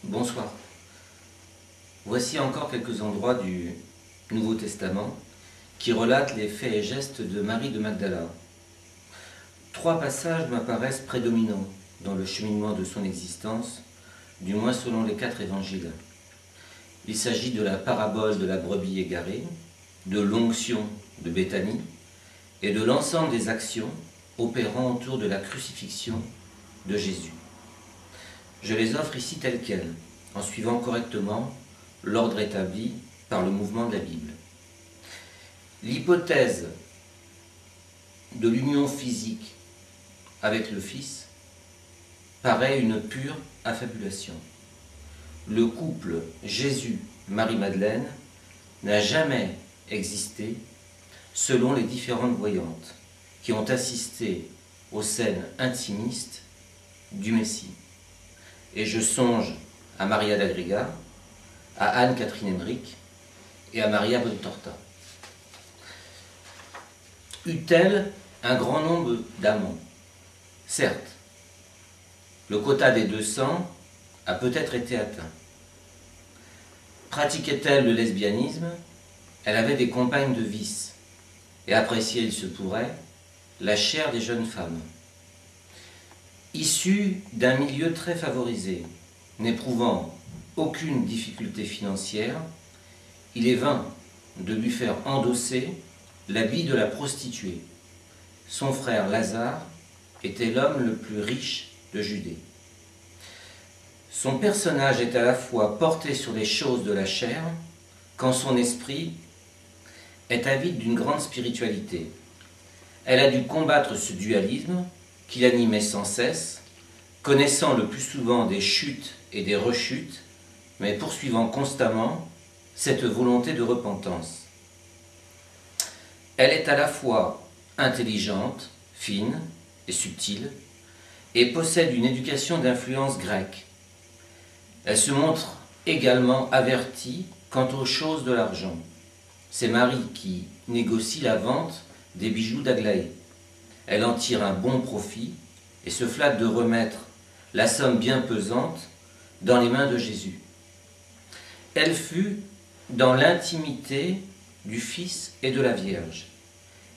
Bonsoir. Voici encore quelques endroits du Nouveau Testament qui relatent les faits et gestes de Marie de Magdala. 3 passages m'apparaissent prédominants dans le cheminement de son existence, du moins selon les 4 évangiles. Il s'agit de la parabole de la brebis égarée, de l'onction de Béthanie et de l'ensemble des actions opérant autour de la crucifixion de Jésus. Je les offre ici telles quelles, en suivant correctement l'ordre établi par le mouvement de la Bible. L'hypothèse de l'union physique avec le Fils paraît une pure affabulation. Le couple Jésus-Marie-Madeleine n'a jamais existé selon les différentes voyantes qui ont assisté aux scènes intimistes du Messie. Et je songe à Maria d'Agrega, à Anne-Catherine Emmerich et à Maria Bontorta. Eut-elle un grand nombre d'amants? Certes, le quota des 200 a peut-être été atteint. Pratiquait-elle le lesbianisme? Elle avait des compagnes de vice et appréciait, il se pourrait, la chair des jeunes femmes. Issue d'un milieu très favorisé, n'éprouvant aucune difficulté financière, il est vain de lui faire endosser l'habit de la prostituée. Son frère Lazare était l'homme le plus riche de Judée. Son personnage est à la fois porté sur les choses de la chair, quand son esprit est avide d'une grande spiritualité. Elle a dû combattre ce dualisme qui l'animait sans cesse, connaissant le plus souvent des chutes et des rechutes, mais poursuivant constamment cette volonté de repentance. Elle est à la fois intelligente, fine et subtile, et possède une éducation d'influence grecque. Elle se montre également avertie quant aux choses de l'argent. C'est Marie qui négocie la vente des bijoux d'Aglaé. Elle en tire un bon profit et se flatte de remettre la somme bien pesante dans les mains de Jésus. Elle fut dans l'intimité du Fils et de la Vierge.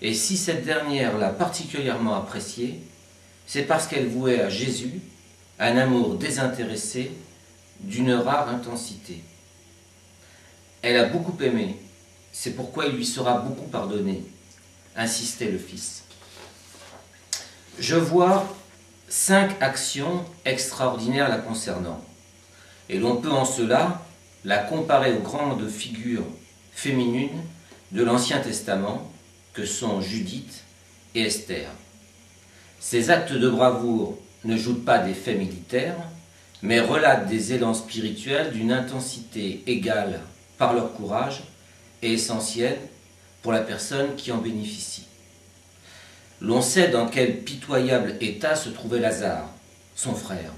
Et si cette dernière l'a particulièrement appréciée, c'est parce qu'elle vouait à Jésus un amour désintéressé d'une rare intensité. Elle a beaucoup aimé, c'est pourquoi il lui sera beaucoup pardonné, insistait le Fils. Je vois 5 actions extraordinaires la concernant, et l'on peut en cela la comparer aux grandes figures féminines de l'Ancien Testament que sont Judith et Esther. Ces actes de bravoure ne jouent pas des faits militaires, mais relatent des élans spirituels d'une intensité égale par leur courage et essentielle pour la personne qui en bénéficie. L'on sait dans quel pitoyable état se trouvait Lazare, son frère.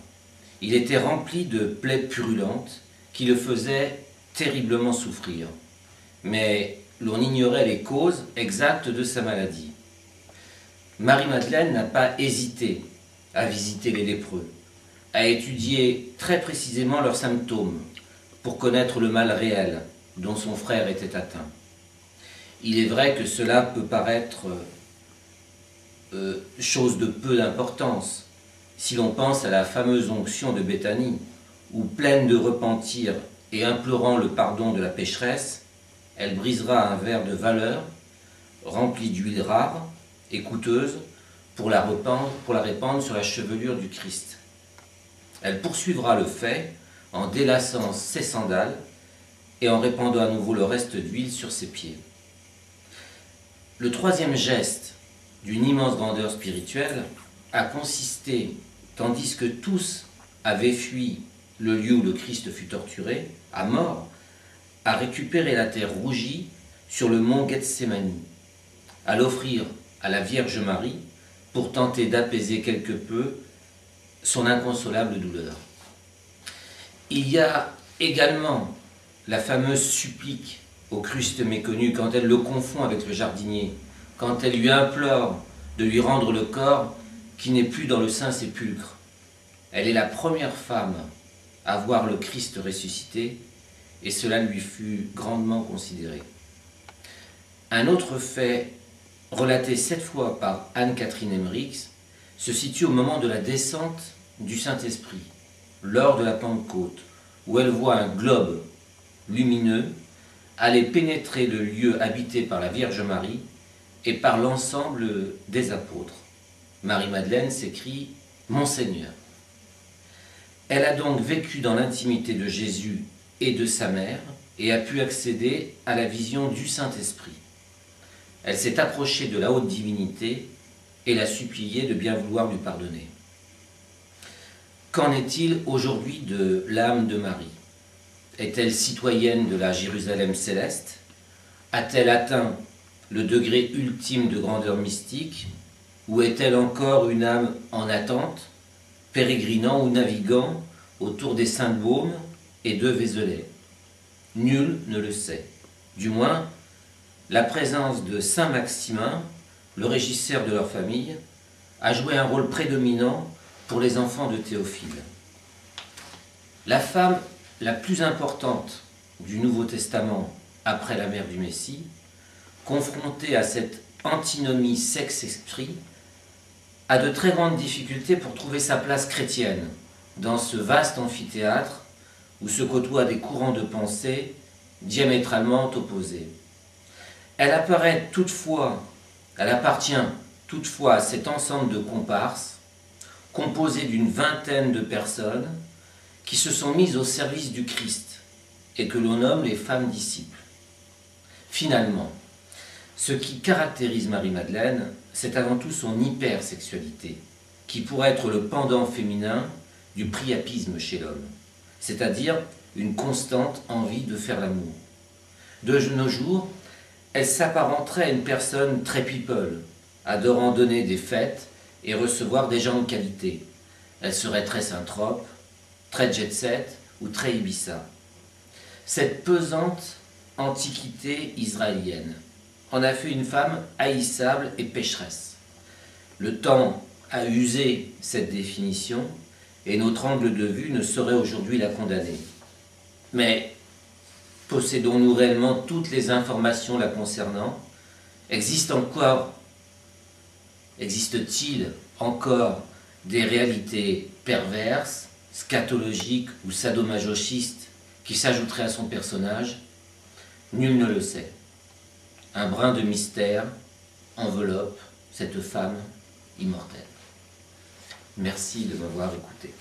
Il était rempli de plaies purulentes qui le faisaient terriblement souffrir. Mais l'on ignorait les causes exactes de sa maladie. Marie-Madeleine n'a pas hésité à visiter les lépreux, à étudier très précisément leurs symptômes pour connaître le mal réel dont son frère était atteint. Il est vrai que cela peut paraître chose de peu d'importance si l'on pense à la fameuse onction de Béthanie, où, pleine de repentir et implorant le pardon de la pécheresse, elle brisera un verre de valeur rempli d'huile rare et coûteuse pour la répandre sur la chevelure du Christ. Elle poursuivra le fait en délaçant ses sandales et en répandant à nouveau le reste d'huile sur ses pieds. Le 3e geste d'une immense grandeur spirituelle a consisté, tandis que tous avaient fui le lieu où le Christ fut torturé, à mort, à récupérer la terre rougie sur le mont Gethsémani, à l'offrir à la Vierge Marie pour tenter d'apaiser quelque peu son inconsolable douleur. Il y a également la fameuse supplique au Christ méconnu quand elle le confond avec le jardinier, quand elle lui implore de lui rendre le corps qui n'est plus dans le saint sépulcre. Elle est la première femme à voir le Christ ressuscité, et cela lui fut grandement considéré. Un autre fait, relaté 7 fois par Anne-Catherine Emmerich, se situe au moment de la descente du Saint-Esprit, lors de la Pentecôte, où elle voit un globe lumineux aller pénétrer le lieu habité par la Vierge Marie et par l'ensemble des apôtres. Marie-Madeleine s'écrie « Mon Seigneur ». Elle a donc vécu dans l'intimité de Jésus et de sa mère et a pu accéder à la vision du Saint-Esprit. Elle s'est approchée de la haute divinité et l'a supplié de bien vouloir lui pardonner. Qu'en est-il aujourd'hui de l'âme de Marie? Est-elle citoyenne de la Jérusalem céleste? A-t-elle atteint le degré ultime de grandeur mystique? Ou est-elle encore une âme en attente, pérégrinant ou naviguant autour des saints baumes et de Vézelay? Nul ne le sait. Du moins, la présence de saint Maximin, le régisseur de leur famille, a joué un rôle prédominant pour les enfants de Théophile. La femme la plus importante du Nouveau Testament après la mère du Messie, confrontée à cette antinomie sexe-esprit, a de très grandes difficultés pour trouver sa place chrétienne dans ce vaste amphithéâtre où se côtoient des courants de pensée diamétralement opposés. Elle appartient toutefois à cet ensemble de comparses composé d'une vingtaine de personnes qui se sont mises au service du Christ et que l'on nomme les femmes disciples. Finalement, ce qui caractérise Marie-Madeleine, c'est avant tout son hypersexualité, qui pourrait être le pendant féminin du priapisme chez l'homme, c'est-à-dire une constante envie de faire l'amour. De nos jours, elle s'apparenterait à une personne très people, adorant donner des fêtes et recevoir des gens de qualité. Elle serait très synthrope, très jet-set ou très Ibiza. Cette pesante antiquité israélienne en a fait une femme haïssable et pécheresse. Le temps a usé cette définition et notre angle de vue ne saurait aujourd'hui la condamner. Mais possédons-nous réellement toutes les informations la concernant? Existe-t-il encore des réalités perverses, scatologiques ou sadomasochistes qui s'ajouteraient à son personnage? Nul ne le sait. Un brin de mystère enveloppe cette femme immortelle. Merci de m'avoir écouté.